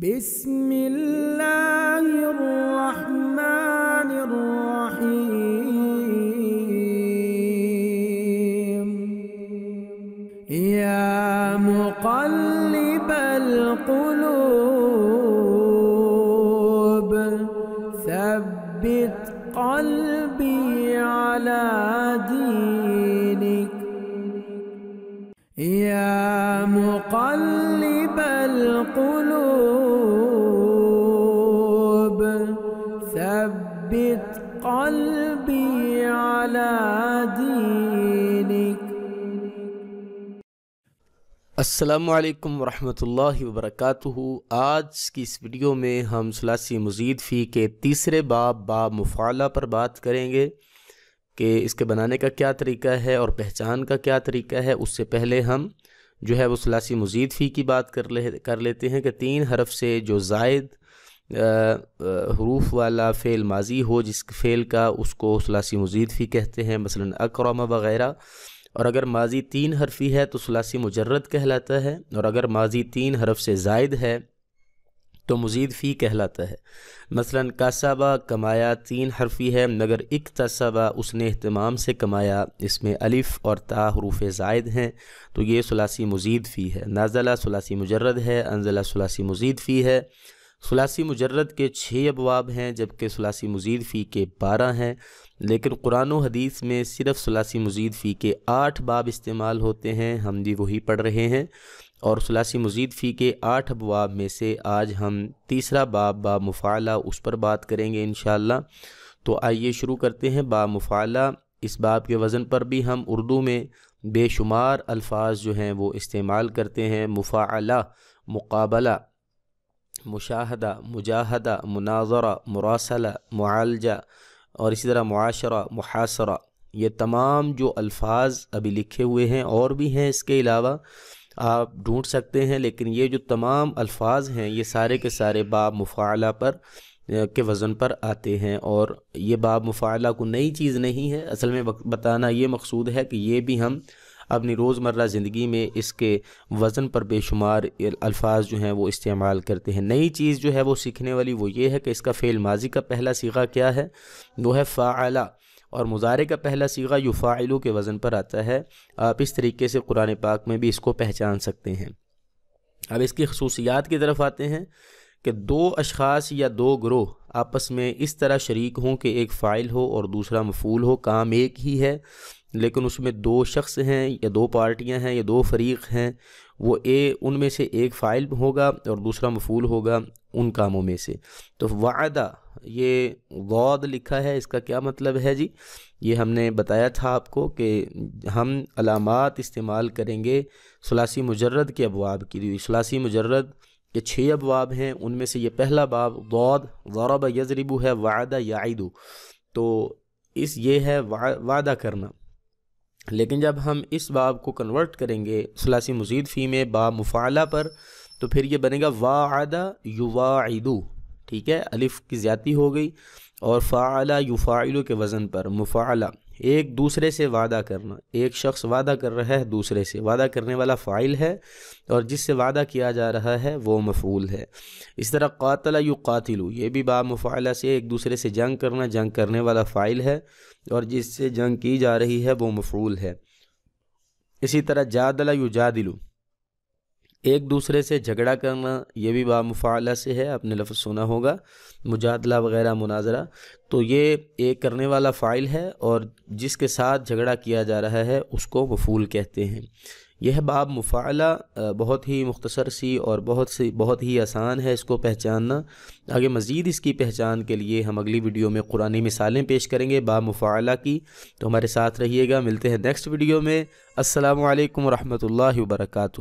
بسم اللہ الرحمن الرحیم یا مقلب القلوب ثبت قلبی علی دینک یا مقلب القلوب ثبت قلبی علی دینک۔ السلام علیکم ورحمۃ اللہ وبرکاتہ۔ آج کی اس ویڈیو میں ہم ثلاثی مزید فی کے تیسرے باب مفعلہ پر بات کریں گے کہ اس کے بنانے کا کیا طریقہ ہے اور پہچان کا کیا طریقہ ہے۔ اس سے پہلے ہم جو ہے وہ ثلاثی مزید فی کی بات کر لیتے ہیں کہ 3 حرف سے جو زائد حروف والا فعل ماضی ہو، جس فعل کا اس کو ثلاثی مزید فی کہتے ہیں، مثلا اکرم وغیرہ۔ اور اگر ماضی 3 حرفی ہے تو ثلاثی مجرد کہلاتا ہے، اور اگر ماضی 3 حرف سے زائد ہے تو مزید فی کہلاتا ہے۔ مثلا کسبہ کمایا 3 حرفی ہے، مگر اکتسبہ اس نے اہتمام سے کمایا، اس میں الف اور تا حروف زائد ہیں تو یہ ثلاثی مزید فی ہے۔ نازلہ ثلاثی مجرد ہے، انزلہ ثلاثی مزید فی ہے۔ ثلاثی مجرد کے 6 ابواب ہیں جبکہ ثلاثی مزید فی کے 12 ہیں، لیکن قرآن و حدیث میں صرف ثلاثی مزید فی کے 8 باب استعمال ہوتے ہیں، ہم بھی وہی پڑھ رہے ہیں۔ اور ثلاثی مزید فی کے 8 ابواب میں سے آج ہم تیسرا باب مفعلہ اس پر بات کریں گے انشاءاللہ۔ تو آئیے شروع کرتے ہیں باب مفعلہ۔ اس باب کے وزن پر بھی ہم اردو میں بے شمار الفاظ جو ہیں وہ استعمال کرتے ہیں۔ مفاعلہ، مقابلہ، مشاہدہ، مجاہدہ، مناظرہ، مراسلہ، معالجہ، اور اسی طرح معاشرہ، محاصرہ، یہ تمام جو الفاظ ابھی لکھے ہوئے ہیں اور بھی ہیں اس کے علاوہ آپ ڈھونڈ سکتے ہیں، لیکن یہ جو تمام الفاظ ہیں یہ سارے کے سارے باب مفعلہ پر کے وزن پر آتے ہیں۔ اور یہ باب مفعلہ کو نئی چیز نہیں ہے، اصل میں بتانا یہ مقصود ہے کہ یہ بھی ہم اپنی روزمرہ زندگی میں اس کے وزن پر بے شمار الفاظ جو ہیں وہ استعمال کرتے ہیں۔ نئی چیز جو ہے وہ سیکھنے والی وہ یہ ہے کہ اس کا فعل ماضی کا پہلا صیغہ کیا ہے، وہ ہے فاعلہ، اور مضارع کا پہلا صیغہ یفاعلو کے وزن پر آتا ہے۔ آپ اس طریقے سے قرآن پاک میں بھی اس کو پہچان سکتے ہیں۔ اب اس کی خصوصیات کی طرف آتے ہیں کہ 2 اشخاص یا 2 گروہ آپس میں اس طرح شریک ہوں کہ ایک فاعل ہو اور دوسرا مفعول ہو، کام ایک ہی ہے لیکن اس میں 2 شخص ہیں یا 2 پارٹیاں ہیں یا 2 فریق ہیں، وہ ان میں سے ایک فاعل ہوگا اور دوسرا مفعول ہوگا ان کاموں میں سے۔ تو وعدہ، یہ ضاد لکھا ہے، اس کا کیا مطلب ہے جی؟ یہ ہم نے بتایا تھا آپ کو کہ ہم علامات استعمال کریں گے ثلاثی مجرد کے ابواب کی۔ ثلاثی مجرد کے 6 ابواب ہیں، ان میں سے یہ پہلا باب ضاد، ضرب یضرب ہے، وعدہ یعید، تو یہ ہے وعدہ کرنا۔ لیکن جب ہم اس باب کو کنورٹ کریں گے ثلاثی مزید فی میں باب مفعلہ پر تو پھر یہ بنے گا واعدہ یواعد، ٹھیک ہے، الف کی زیادتی ہو گئی، اور فعل یفاعل کے وزن پر مفعلہ، ایک دوسرے سے وعدہ کرنا، ایک شخص وعدہ کر رہا ہے دوسرے سے، وعدہ کرنے والا فاعل ہے اور جس سے وعدہ کیا جا رہا ہے وہ مفعول ہے۔ اس طرح قاتل یقاتل، یہ بھی باب مفعلہ سے، ایک دوسرے سے جنگ کرنا، جنگ کرنے والا فاعل ہے اور جس سے جنگ کی جا رہی ہے وہ مفعول ہے۔ اسی طرح جادل یجادل، ایک دوسرے سے جھگڑا کرنا، یہ بھی باب مفعلہ سے ہے، آپ نے لفظ سنا ہوگا، مجادلہ وغیرہ، مناظرہ، تو یہ ایک کرنے والا فاعل ہے اور جس کے ساتھ جھگڑا کیا جا رہا ہے اس کو مفعول کہتے ہیں۔ یہ ہے باب مفعلہ، بہت ہی مختصر سی اور بہت ہی آسان ہے اس کو پہچاننا۔ آگے مزید اس کی پہچان کے لیے ہم اگلی ویڈیو میں قرآنی مثالیں پیش کریں گے باب مفعلہ کی، تو ہمارے ساتھ رہیے گا۔ ملتے ہیں نیکسٹ ویڈیو میں۔ السلام علیکم ورحمۃ اللہ وبرکاتہ۔